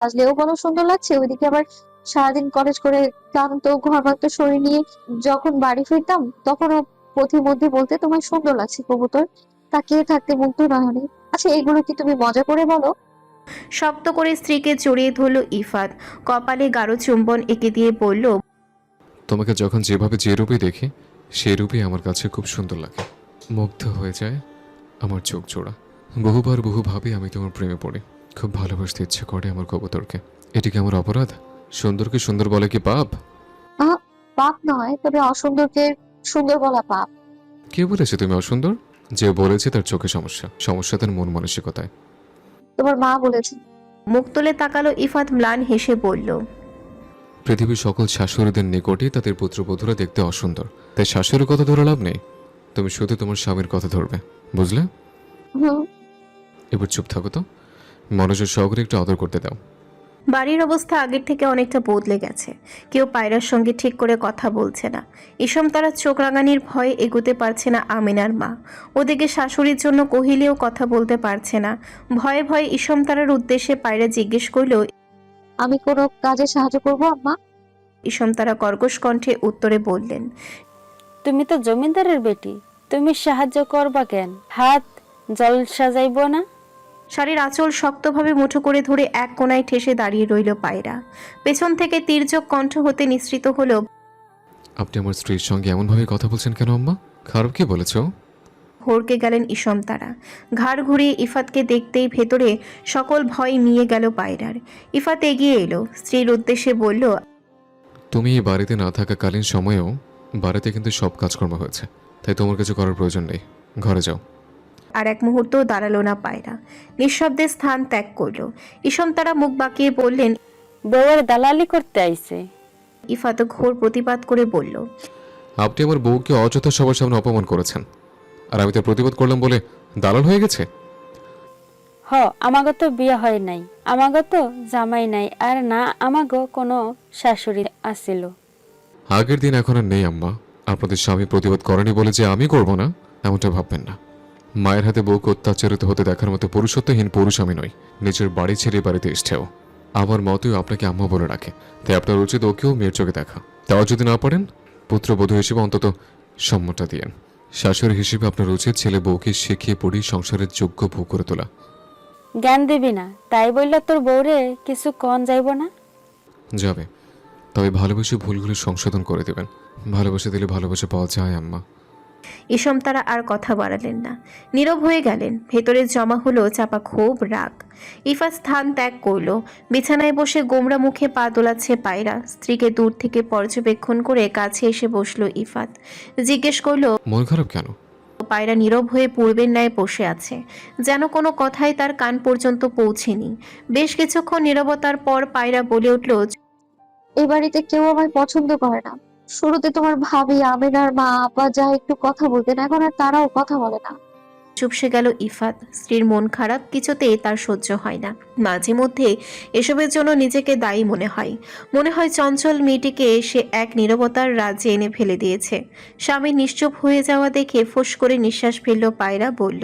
সাজলেও বলো সুন্দর লাগছে, ওইদিকে আবার সারাদিন কলেজ করে ক্লান্ত ঘর্মাক্ত শরীর নিয়ে যখন বাড়ি ফিরতাম তখনও পথিমধ্যে বলতে তোমায় সুন্দর লাগছে কবুতর, তাকিয়ে থাকতে মুগ্ধ নয়নে। আচ্ছা, এগুলো কি তুমি মজা করে বলো? শক্ত করে স্ত্রীকে জড়িয়ে ধরল ইফাত, কপালে গাঢ় চুম্বন এঁকে দিয়ে বলল, তোমাকে যখন যেভাবে যে রূপে দেখি সেই রূপেই আমার কাছে খুব সুন্দর লাগে, মুগ্ধ হয়ে যায় আমার চোখ জোড়া। বহুবার বহুভাবে আমি তোমার প্রেমে পড়ি, খুব ভালোবাসতে ইচ্ছে করে আমার কবুতরকে। এটি কি আমার অপরাধ? সুন্দরকে সুন্দর বলে কি পাপ? আহ, পাপ নয়, তবে অসুন্দরকে সুন্দর বলা পাপ। কে বলেছে তুমি অসুন্দর? যে বলেছে তার চোখে সমস্যা, সমস্যা তার মন মানসিকতায়। তোমার মা বলেছে। মুখ তুলে তাকালো ইফাত, ম্লান হেসে বলল, পৃথিবীর সকল শাশুড়িদের নিকটে তাদের পুত্রবধূরা দেখতে অসুন্দর, তাই শাশুড়ির কথা ধরে লাভ নেই। তুমি শুধু তোমার স্বামীর কথা ধরবে, বুঝলে? হুম। এবার চুপ থাকো তো, মনোযোগ সহকারে একটু আদর করতে দাও। বাড়ির অবস্থা আগের থেকে অনেকটা বদলে গেছে। কেউ পায়রার সঙ্গে ঠিক করে কথা বলছে না। ইসম তারা চোখ রাঙানির ভয়ে এগোতে পারছে না আমিনার মা। ওদিকে শাশুড়ির জন্য কহিলেও কথা বলতে পারছে না। ভয়ে ভয়ে ইসম তারার উদ্দেশ্যে পায়রা জিজ্ঞেস করল। আমি কোনো কাজে সাহায্য করবো আম্মা? ইসম তারা কর্কশ কণ্ঠে উত্তরে বললেন, তুমি তো জমিদারের বেটি, তুমি সাহায্য করবা কেন? হাত জল সাজাইব না? শাড়ির আঁচল শক্তভাবে মুঠো করে ধরে এক কোণায় ঠেসে দাঁড়িয়ে রইল পায়রা। পেছন থেকে তীর্যক কণ্ঠ হতে নিঃসৃত হলো, আপনি আমার স্ত্রীর সঙ্গে এমনভাবে কথা বলছেন কেন আম্মা? খারাপ কি বলেছ? ভরকে গেলেন ইসম তারা। ঘাড় ঘুরিয়ে ইফাতকে দেখতেই ভেতরে সকল ভয় নিয়ে গেল পায়রার। ইফাত এগিয়ে এলো, স্ত্রীর উদ্দেশ্যে বলল, তুমি এই বাড়িতে না থাকাকালীন সময়েও বাড়িতে কিন্তু সব কাজকর্ম হয়েছে, তাই তোমার কিছু করার প্রয়োজন নেই, ঘরে যাও। আর এক মুহূর্তও দাঁড়ালো না পায়রা, নিঃশব্দে স্থান ত্যাগ করলো। ইসম তারা মুখ বাঁকিয়ে বললেন, বউয়ের দালালি করতে আইছে। ইফাত ঘোর প্রতিবাদ করে বলল, আপনি আমার বউকে অযথা সবার সামনে অপমান করেছেন, আর আমি তো প্রতিবাদ করলাম বলে দালাল হয়ে গেছে। আমাগো তো বিয়ে হয় নাই, আমাগো তো জামাই নাই, আর না আমাগো কোনো শাশুড়ি আসিল। আগের দিন এখন আর নেই আম্মা। আপনাদের স্বামী প্রতিবাদ করেনি বলে যে আমি করব না এমনটা ভাববেন না। মায়ের হাতে বউকে অত্যাচারিত হতে দেখার মতো পুরুষত্বহীন পুরুষ আমি নই, নিজের বাড়ি ছেড়ে বাড়িতে এসছেও। আমার মতই আপনাকে আম্মা বলে রাখে, তাই আপনার উচিত ওকেও মেয়ের চোখে দেখা। তাও যদি না পারেন, পুত্রবধূ হিসেবে অন্তত সম্মানটা দিয়েন। শাশুড়ি হিসেবে আপনার উচিত ছেলে বউকে শিখিয়ে পড়িয়ে সংসারের যোগ্য ভোগ করে তোলা। জ্ঞান দিবি না তাই বললে তোর বউরে কিছু কন যাইব না? যাবে, তবে ভালোবেসে ভুলগুলো সংশোধন করে দেবেন। ভালোবাসা দিলে ভালোবাসা পাওয়া যায় আম্মা। ইসম তারা আর কথা বাড়ালেন না, নীরব হয়ে গেলেন। ভেতরে জমা হলো চাপা ক্ষোভ, রাগ। ইফাত স্থান ত্যাগ করলো। বিছানায় বসে গোমরা মুখে পা দোলাচ্ছে পায়রা। স্ত্রীকে দূর থেকে পর্যবেক্ষণ করে কাছে এসে বসলো ইফাত। জিজ্ঞেস করলো, মন খারাপ কেন? পায়রা নীরব হয়ে পূর্বের ন্যায় বসে আছে, যেন কোনো কথাই তার কান পর্যন্ত পৌঁছেনি। বেশ কিছুক্ষণ নীরবতার পর পায়রা বলে উঠল, এই বাড়িতে কেউ আমায় পছন্দ করে না। শুরুতে তোমার ভাবি, আমিনার মা, আপা যা একটু কথা বলতেন, এখন আর তারাও কথা বলে না। চুপসে গেল ইফাত। স্ত্রীর মন খারাপ কিছুতেই তার সহ্য হয় না। মাঝে মধ্যে এসবের জন্য নিজেকে দায়ী মনে হয়। মনে হয় চঞ্চল মেয়েটিকে সে এক নীরবতার রাজ্যে এনে ফেলে দিয়েছে। স্বামী নিশ্চুপ হয়ে যাওয়া দেখে ফোঁস করে নিঃশ্বাস ফেলল পায়রা, বলল,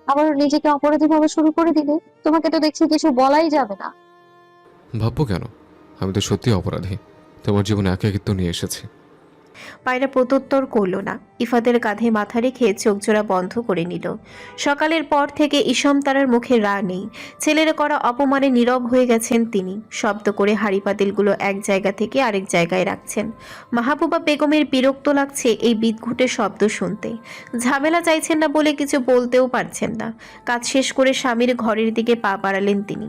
আবার নিজেকে অপরাধী ভাবে শুরু করে দিলে, তোমাকে তো দেখছি কিছু বলাই যাবে না। ভাববো কেন? আমি তো সত্যি অপরাধী, তোমার জীবনে একাকিত্ব নিয়ে এসেছি। পায়রা প্রত্যুত্তর করল না। ইফাতের কাঁধে মাথা রেখে চোখ জোড়া বন্ধ করে নিল। সকালের পর থেকে ইসম তারার মুখে রা নেই। ছেলের করা অপমানে নীরব হয়ে গেছেন তিনি। শব্দ করে হাঁড়ি পাতিলগুলো এক জায়গা থেকে আরেক জায়গায় রাখছেন। মাহবুবা বেগমের বিরক্ত লাগছে এই বিদঘুটে শব্দ শুনতে। ঝামেলা চাইছেন না বলে কিছু বলতেও পারছেন না। কাজ শেষ করে স্বামীর ঘরের দিকে পা বাড়ালেন তিনি।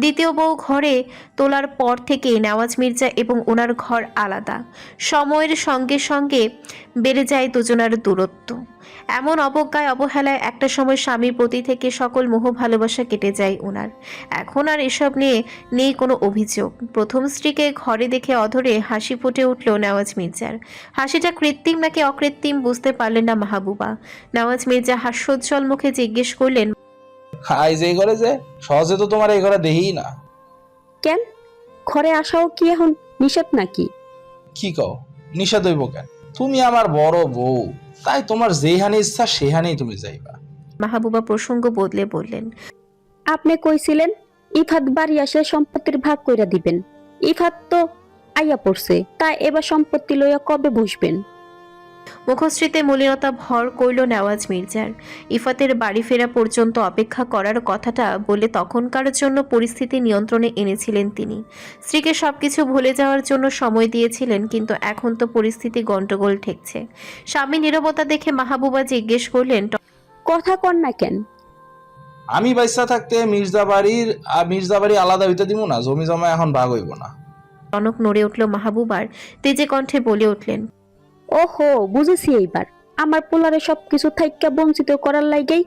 দ্বিতীয় বউ ঘরে তোলার পর থেকে নেওয়াজ মির্জা এবং ওনার ঘর আলাদা। সময়ের সঙ্গে সঙ্গে বেড়ে যায় দুজনার দূরত্ব। এমন অবজ্ঞায় অবহেলায় একটা সময় স্বামীর প্রতি থেকে সকল মোহ ভালোবাসা কেটে যায় ওনার। এখন আর এসব নিয়ে নেই কোনো অভিযোগ। প্রথম স্ত্রীকে ঘরে দেখে অধরে হাসি ফুটে উঠল নেওয়াজ মির্জার। হাসিটা কৃত্রিম নাকি অকৃত্রিম বুঝতে পারলেন না মাহবুবা। নেওয়াজ মির্জা হাস্যোজ্জ্বল মুখে জিজ্ঞেস করলেন, আই যে ঘরে যে সহজে তো তোমার এই ঘরে দেহি না। কেন, ঘরে আসাও কি এখন নিষেধ নাকি? কি কও, নিষেধ হইব কেন? তুমি আমার বড় বউ, তাই তোমার যেহানে ইচ্ছা সেহানেই তুমি যাইবা। মাহবুবা প্রসঙ্গ বদলে বললেন, আপনি কইছিলেন ইফাত বাড়ি আসলে সম্পত্তির ভাগ কইরা দিবেন। ইফাত তো আইয়া পড়ছে, তাই এবার সম্পত্তি লইয়া কবে বসবেন? মুখশ্রীতে মলিনতা ভর করল নেওয়াজ মির্জার। ইফাতের বাড়ি ফেরা পর্যন্ত অপেক্ষা করার কথাটা বলে তখনকার জন্য পরিস্থিতি নিয়ন্ত্রণে এনেছিলেন তিনি। স্ত্রীকে সবকিছু ভুলে যাওয়ার জন্য সময় দিয়েছিলেন, কিন্তু এখন তো পরিস্থিতি গন্ডগোল ঠেকছে। স্বামী নীরবতা দেখে মাহবুবা জিজ্ঞেস করলেন, কথা কন না কেন? আমি বাইসা থাকতে মির্জা বাড়ি আলাদা হইতে দিব না, জমি জমা এখন ভাগ হইব না। টনক নড়ে উঠল মাহবুবার, তেজে কণ্ঠে বলে উঠলেন, ওহো, বুঝেছি এইবার। আমার পোলারে সবকিছু থাইক্কা বঞ্চিত করার লাইগেই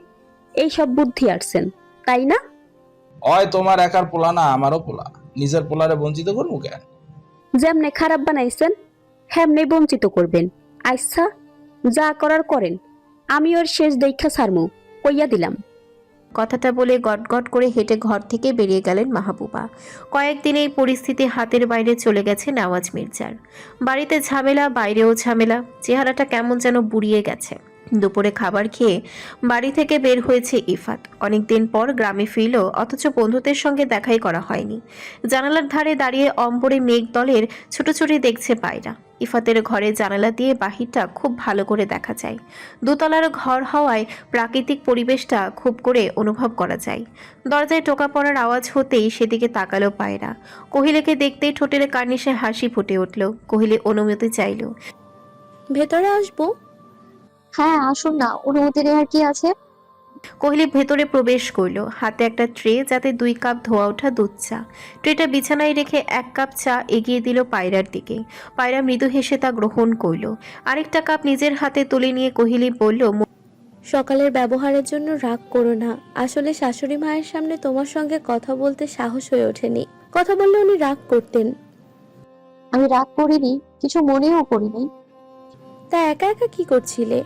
এই সব বুদ্ধি আসছেন, তাই না? অয় তোমার একার পোলা না, আমারও পোলা। নিজের পোলারে বঞ্চিত করবো কেন? যেমনে খারাপ বানাইছেন হেমনে বঞ্চিত করবেন। আচ্ছা, যা করার করেন, আমি ওর শেষ দেখা ছাড়মু, কইয়া দিলাম। কথাটা বলে গটগট করে হেঁটে ঘর থেকে বেরিয়ে গেলেন মাহবুবা। কয়েকদিন এই পরিস্থিতি হাতের বাইরে চলে গেছে নেওয়াজ মির্জার। বাড়িতে ঝামেলা, বাইরেও ঝামেলা, চেহারাটা কেমন যেন বুড়িয়ে গেছে। দুপুরে খাবার খেয়ে বাড়ি থেকে বের হয়েছে ইফাত। অনেকদিন পর গ্রামে ফিরল, অথচ বন্ধুদের সঙ্গে দেখাই করা হয়নি। জানালার ধারে দাঁড়িয়ে অম্বরে মেঘ দলের ছুটোছুটি দেখছে পায়রা। ইফাতের ঘরে জানালা দিয়ে বাহিরটা খুব ভালো করে দেখা যায়। দোতলার ঘর হওয়ায় প্রাকৃতিক পরিবেশটা খুব করে অনুভব করা যায়। দরজায় টোকা পড়ার আওয়াজ হতেই সেদিকে তাকালো পায়রা। কোহিলেকে দেখতেই ঠোঁটের কার্নিশে হাসি ফুটে উঠল। কোহিলে অনুমতি চাইল। ভেতরে আসবো? হ্যাঁ আসুন না, অনুমতি নেওয়ার কি আছে? কোহলি ভেতরে প্রবেশ করল, হাতে একটা ট্রে, যাতে 2 কাপ ধোয়া ওঠা দুধ চা। ট্রেটা বিছানায় রেখে 1 কাপ চা এগিয়ে দিল পায়রার দিকে। পায়রা মৃদু হেসে তা গ্রহণ করল। আরেকটা কাপ নিজের হাতে তুলে নিয়ে কোহলি বলল, সকালের ব্যবহারের জন্য রাগ করো না। আসলে শাশুড়ি মায়ের সামনে তোমার সঙ্গে কথা বলতে সাহস হয়ে ওঠেনি। কথা বললে উনি রাগ করতেন। আমি রাগ করিনি, কিছু মনেও করিনি। তা একা একা কি করছিলে?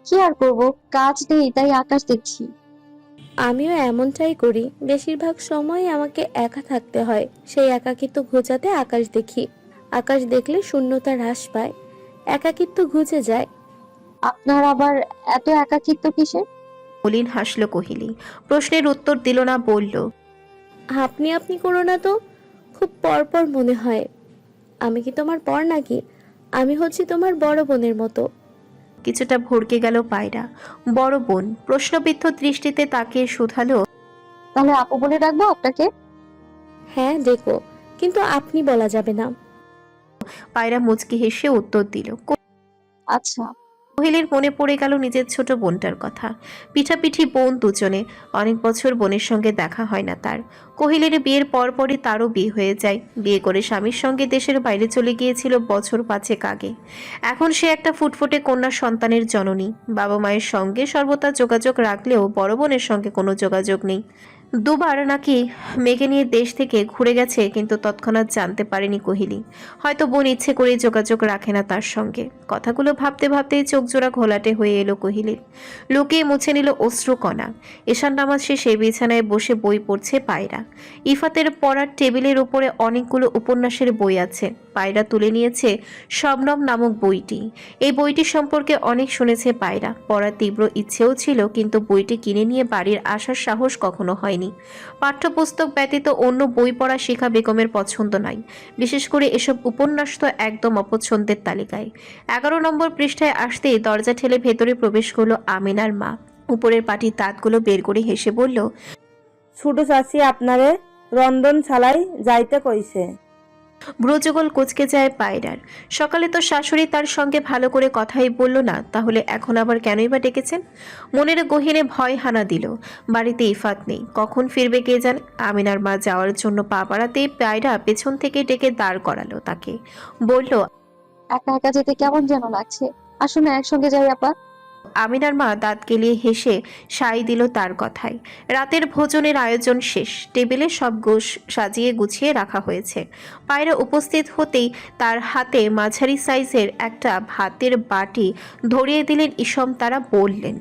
কি আর করবো, কাজ নেই তাই আকাশ দেখছি। আমিও এমনটাই করি। বেশিরভাগ সময় আমাকে একা থাকতে হয়। সেই একাকিত্ব ঘোচাতে আকাশ দেখি। আকাশ দেখলে শূন্যতা হ্রাস পায়, একাকিত্ব ঘুচে যায়। আপনার আবার এত একাকিত্ব কিসের? মলিন হাসল কোহলি। প্রশ্নের উত্তর দিল না, বলল, আপনি আপনি করো না তো, খুব পরপর মনে হয়। আমি কি তোমার পর নাকি? আমি হচ্ছি তোমার বড় বোনের মতো। কিছুটা ভড়কে গেল পায়রা। বড় বোন? প্রশ্নবিদ্ধ দৃষ্টিতে তাকিয়ে শুধালো, তাহলে আপু বলে ডাকবো আপনাকে? হ্যাঁ দেখো, কিন্তু আপনি বলা যাবে না। পায়রা মুচকি হেসে উত্তর দিল। আচ্ছা। কোহেলির মনে পড়ে গেল নিজের ছোট বোনটার কথা। পিঠাপিঠি বোন দুজনে, অনেক বছর বোনের সঙ্গে দেখা হয় না তার। কোহেলির বিয়ের পরপরই তারও বিয়ে হয়ে যায়। বিয়ে করে স্বামীর সঙ্গে দেশের বাইরে চলে গিয়েছিল বছর 5 আগে। এখন সে একটা ফুটফুটে কন্যা সন্তানের জননী। বাবা মায়ের সঙ্গে সর্বদা যোগাযোগ রাখলেও বড় বোনের সঙ্গে কোনো যোগাযোগ নেই। 2 বার নাকি মেয়েকে নিয়ে দেশ থেকে ঘুরে গেছে, কিন্তু তৎক্ষণাৎ জানতে পারেনি কোহলি। হয়তো বোন ইচ্ছে করে যোগাযোগ রাখে না তার সঙ্গে। কথাগুলো ভাবতে ভাবতেই চোখ জোড়া ঘোলাটে হয়ে এলো কোহলির। লুকিয়ে মুছে নিল অশ্রুকণা। এশার নামাজ শেষে বিছানায় বসে বই পড়ছে পায়রা। ইফাতের পড়ার টেবিলের উপরে অনেকগুলো উপন্যাসের বই আছে। পায়রা তুলে নিয়েছে শবনম নামক বইটি। এই বইটি সম্পর্কে অনেক শুনেছে পায়রা। পড়ার তীব্র ইচ্ছেও ছিল, কিন্তু বইটি কিনে নিয়ে বাড়ির আসার সাহস কখনো হয়নি। পাঠ্যপুস্তক ব্যতীত অন্য বই পড়া শিখা বেগমের পছন্দ নয়। বিশেষ করে এসব উপন্যাস তো একদম অপছন্দের তালিকায়। 11 নম্বর পৃষ্ঠায় আসতেই দরজা ঠেলে ভেতরে প্রবেশ করলো আমিনার মা। উপরের পাটির দাঁতগুলো বের করে হেসে বলল, ছোট চাচি আপনারে রন্ধন ছালাই যাইতে কইছে। ব্রজগোল কুচকে যায় পায়রার। সকালে তো শাশুড়ি তার সঙ্গে ভালো করে কথাই বলল না, তাহলে এখন আবার কেনই বা ডেকেছেন? মনের গহীনে ভয় হানা দিল। বাড়িতে ইফাত নেই, কখন ফিরবে কে জানে। আমিনার মা যাওয়ার জন্য পা বাড়াতেই পায়রা পেছন থেকে ডেকে দাঁড় করালো তাকে। বলল, একা একা যেতে কেমন যেন লাগছে, আসুন না একসঙ্গে যাই আপা। আমিনার মা দাঁত কেলিয়ে হেসে সাই দিল তার কথায়। রাতের ভোজনের আয়োজন শেষ। টেবিলে সব সাজিয়ে গুছিয়ে রাখা হয়েছে। পায়রা উপস্থিত হতেই তার হাতে মাঝারি সাইজের একটা ভাতের বাটি ধরিয়ে দিলেন ইসম। তারা বললেন,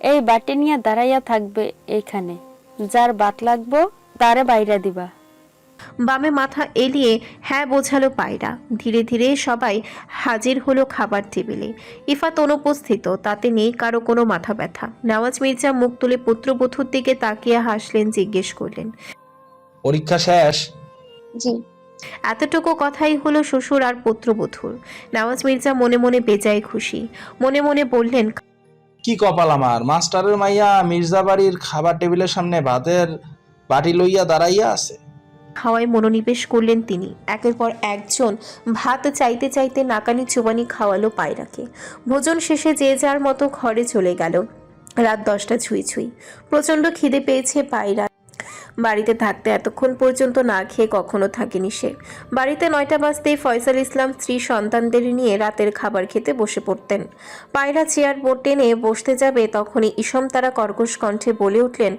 এই বাটি নিয়ে দাঁড়াইয়া থাকবে এইখানে, যার বাত লাগবো তারে বাইরা দিবা। বামে মাথা এলিয়ে হ্যাঁ বোঝালো পায়রা। ধীরে ধীরে সবাই হাজির হলো খাবার টেবিলে। ইফাত অনুপস্থিত, তাতে নেই কারো কোনো মাথা ব্যথা। নেওয়াজ মির্জা মুখ তুলে পুত্রবধূর দিকে তাকিয়ে হাসলেন, জিজ্ঞেস করলেন, পরীক্ষা শেষ? জি। এতটুকু কথাই হলো শ্বশুর আর পুত্রবধূর। নওয়াজ মির্জা মনে মনে বেজায় খুশি। মনে মনে বললেন, কি কপাল আমার, মাস্টারের মাইয়া মির্জা বাড়ির খাবার টেবিলের সামনে ভাতের বাটি লইয়া দাঁড়াইয়া আছে। খাওয়ায় মনোনিবেশ করলেন তিনি। একের পর একজন ভাত চাইতে চাইতে নাকানি চুবানি খাওয়ালো পায়রাকে। ভোজন শেষে যে যার মতো ঘরে চলে গেল। রাত 10টা ছুঁই ছুঁই। প্রচণ্ড খিদে পেয়েছে পায়রা। বাড়িতে থাকতে এতক্ষণ পর্যন্ত না খেয়ে কখনো থাকেনি সে। বাড়িতে 9টা বাজতেই ফয়সাল ইসলাম স্ত্রী সন্তানদের নিয়ে রাতের খাবার খেতে বসে পড়তেন। পায়রা চেয়ার বোর্ড টেনে বসতে যাবে তখনই ইসম তারা কর্কশ কণ্ঠে বলে উঠলেন।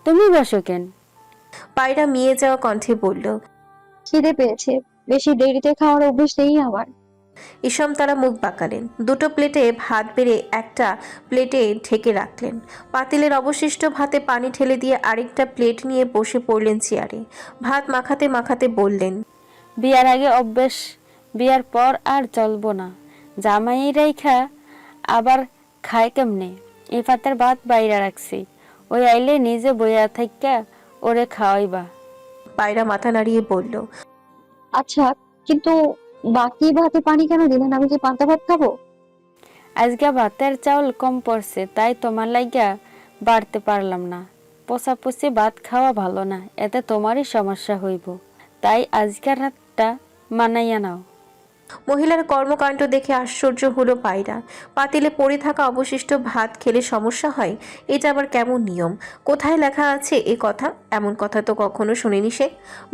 তুমি বসো কেন? পায়রা মিয়ে যাওয়া কণ্ঠে বলল, খিদে পেয়েছে, বেশি দেরিতে খাওয়ার অভ্যেস নেই আমার। ইসম তারা মুখ বাঁকালেন। দুটো প্লেটে ভাত বেড়ে একটা প্লেটে ঢেকে রাখলেন। পাতিলের অবশিষ্ট ভাতে পানি ঢেলে দিয়ে আরেকটা প্লেট নিয়ে বসে পড়লেন চেয়ারে। ভাত মাখাতে মাখাতে বললেন, বিয়ার আগে অভ্যেস, বিয়ার পর আর চলবো না। জামাই রেখা আবার খায় কেমনে? ইফাতের ভাত বাইরে রাখছি, ওই আইলে নিজে বইয়া থাইকা ওরে খাওয়াইবা। পায়রা মাথা নাড়িয়ে বলল, আচ্ছা, কিন্তু বাকি ভাতে পানি কেন দিলেন? আমি কি পান্তা ভাত খাবো? আজকে ভাতের চাউল কম পড়ছে, তাই তোমার লাইগা বাড়তে পারলাম না। পোষাপুষি ভাত খাওয়া ভালো না, এতে তোমারই সমস্যা হইব। তাই আজকের রাতটা মানাইয়া নাও। মহিলার কর্মকাণ্ড দেখে আশ্চর্য হলো পায়রা। পাতিলে পড়ে থাকা অবশিষ্ট ভাত খেলে সমস্যা হয়, এটা আবার কেমন নিয়ম? কোথায় লেখা আছে এ কথা? এমন কথা তো কখনো শুনিনি সে।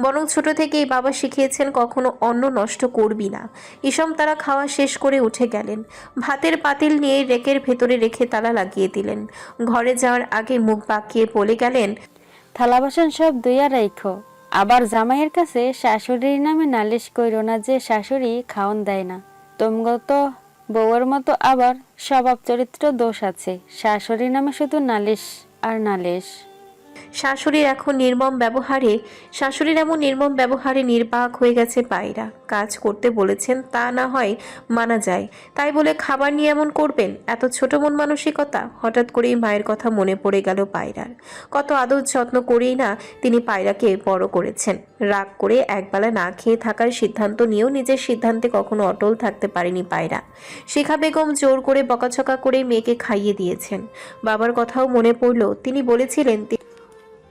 বরং ছোট থেকেই বাবা শিখিয়েছেন কখনো অন্ন নষ্ট করবি না। ইসম তারা খাওয়া শেষ করে উঠে গেলেন। ভাতের পাতিল নিয়ে রেকের ভেতরে রেখে তালা লাগিয়ে দিলেন। ঘরে যাওয়ার আগে মুখ বাঁকিয়ে বলে গেলেন, থালা বাসন সব ধুইয়া রাইখো। আবার জামাইয়ের কাছে শাশুড়ির নামে নালিশ কইরো না যে শাশুড়ি খাওন দেয় না। তোমগত বউয়ের মতো আবার স্বভাব চরিত্র দোষ আছে। শাশুড়ির নামে শুধু নালিশ আর নালিশ। শাশুড়ির এমন নির্মম ব্যবহারে নির্বাক হয়ে গেছে পায়রা। কাজ করতে বলেছেন তা না হয় মানা যায়, তাই বলে খাবার নিয়ে এমন করবেন? এত ছোট মন মানসিকতা! হঠাৎ করেই মায়ের কথা মনে পড়ে গেল পায়রার। কত আদর যত্ন করেই না তিনি পায়রাকে বড় করেছেন। রাগ করে একবেলা না খেয়ে থাকার সিদ্ধান্ত নিয়েও নিজের সিদ্ধান্তে কখনো অটল থাকতে পারেনি পায়রা। শিখা বেগম জোর করে বকাঝকা করে মেয়েকে খাইয়ে দিয়েছেন। বাবার কথাও মনে পড়ল। তিনি বলেছিলেন,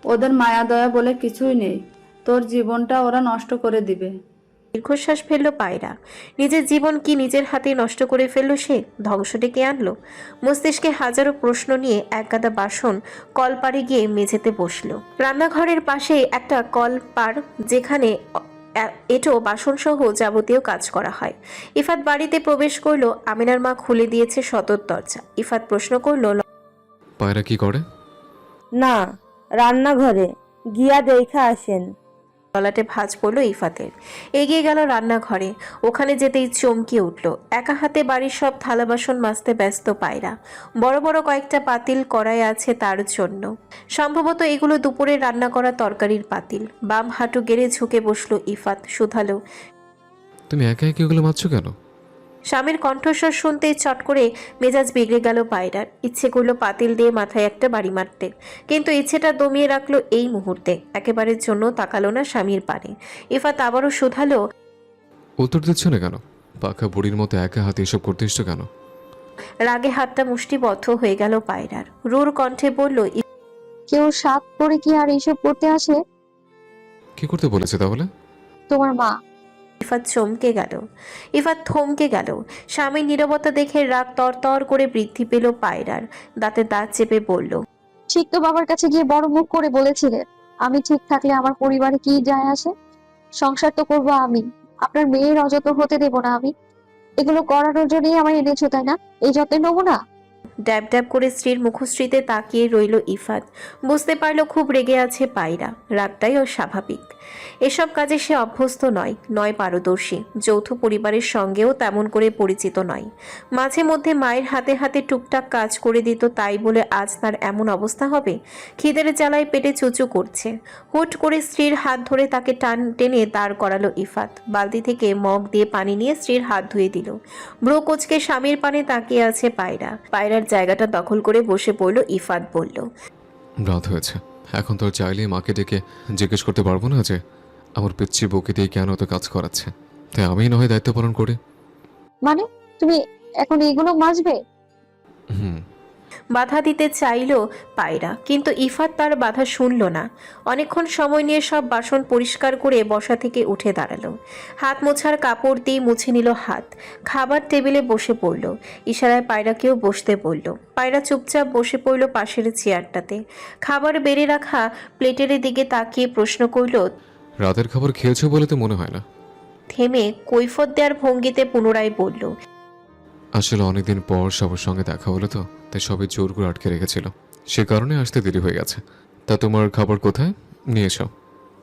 ওদের মায়া দয়া বলে কিছুই নেই, তোর জীবনটা ওরা নষ্ট করে দিবে। দীর্ঘশ্বাস ফেলল পায়রা। নিজের জীবন কি নিজের হাতে নষ্ট করে ফেললো সে? ধ্বংস ডেকে আনলো। মস্তিষ্কে হাজারো প্রশ্ন নিয়ে একগাদা বাসন কলপাড়ে গিয়ে মেঝেতে বসলো। রান্নাঘরের পাশে একটা কলপাড়, যেখানে এটো বাসন সহ যাবতীয় কাজ করা হয়। ইফাত বাড়িতে প্রবেশ করলো। আমিনার মা খুলে দিয়েছে সদর দরজা। ইফাত প্রশ্ন করলো, পায়রা কি করে? না, রান্নাঘরে গিয়া দেখা আসেন। ললাটে ভাঁজ পড়ল ইফাতের। এগিয়ে গেল রান্নাঘরে। ওখানে যেতেই চমকে উঠল। একা হাতে বাড়ির সব থালা বাসন মাজতে ব্যস্ত পায়রা। বড় বড় কয়েকটা পাতিল কড়াই আছে তার জন্য। সম্ভবত এগুলো দুপুরে রান্না করা তরকারির পাতিল। বাম হাঁটু গেড়ে ঝুঁকে বসলো ইফাত। শুধালো, তুমি একা একা এগুলো মারছো কেন? স্বামীর কণ্ঠস্বর শুনতেই চট করে মেজাজ বিগড়ে গেল পায়রার। ইচ্ছে করলো পাতিল দিয়ে মাথায় একটা বাড়ি মারতে, কিন্তু ইচ্ছেটা দমিয়ে রাখলো এই মুহূর্তে। একেবারের জন্য তাকালো না স্বামীর পানে। ইফাত আবারও শুধালো, উত্তর দিচ্ছ না কেন? পাখা বুড়ির মতো একা হাতে এসব করতে এসছো কেন? রাগে হাতটা মুষ্টিবদ্ধ হয়ে গেল পায়রার। রুর কণ্ঠে বলল, কেউ সাত করে কি আর এইসব করতে আসে? কি করতে বলেছে তাহলে? তোমার মা। ইফাত থমকে গেল। স্বামীর নীরবতা দেখে রাগ তরতর করে বৃদ্ধি পেল পায়রার। দাঁতে দাঁত চেপে বলল, ঠিক তো বাবার কাছে গিয়ে বড় মুখ করে বলেছিলে, আমি ঠিক থাকলে আমার পরিবারে কি যায় আসে? সংসার তো করবো আমি, আপনার মেয়ের অযত্ন হতে দেব না আমি। এগুলো করানোর জন্যই আমায় এনেছো, তাই না? এই যত্নের নমুনা। ড্যাব ড্যাব করে স্ত্রীর মুখশ্রীতে তাকিয়ে রইল ইফাত। বুঝতে পারল খুব রেগে আছে পায়রা। রাগটাই অস্বাভাবিক। এসব কাজে সে অভ্যস্ত নয় পারদর্শী। যৌথ পরিবারের সঙ্গেও তেমন করে পরিচিত নয়। মাঝে মধ্যে মায়ের হাতে হাতে টুকটাক কাজ করে দিত, তাই বলে আজ তার এমন অবস্থা হবে? খিদের জ্বালায় পেটে চুচু করছে। হুট করে স্ত্রীর হাত ধরে তাকে টেনে দাঁড় করালো ইফাত। বালতি থেকে মগ দিয়ে পানি নিয়ে স্ত্রীর হাত ধুয়ে দিল। ভ্রু কোচকে স্বামীর পানে তাকিয়ে আছে পায়রার জায়গাটা দখল করে বসে পড়ল ইফাত। বলল, রাত হয়েছে, এখন তো আর চাইলে মাকে ডেকে জিজ্ঞেস করতে পারবো না যে আমার পিচ্ছি বউকে দিয়ে কেন এত কাজ করাচ্ছে। তাই আমি না হয় দায়িত্ব পালন করি। মানে তুমি এখন এগুলো মাজবে? হুম। বাধা দিতে চাইল পায়রা, কিন্তু ইফাত তার বাধা শুনল না। অনেকক্ষণ সময় নিয়ে সব বাসন পরিষ্কার করে বসা থেকে উঠে দাঁড়ালো। হাত মোছার কাপড় দিয়ে মুছে নিল হাত। খাবার টেবিলে বসে পড়ল। ইশারায় পায়রাকেও বসতে বলল। পায়রা চুপচাপ বসে পড়ল পাশের চেয়ারটাতে। খাবার বেড়ে রাখা প্লেটের দিকে তাকিয়ে প্রশ্ন করল। রাতের খাবার খেয়েছো বলে তো মনে হয় না। থেমে কৈফত দেওয়ার ভঙ্গিতে পুনরায় বলল। আসলে অনেকদিন পর সবার সঙ্গে দেখা হলো তো, তাই সবাই জোর করে আটকে রেখেছিল, সে কারণে আসতে দেরি হয়ে গেছে। তা তোমার খাবার কোথায় নিয়েছো?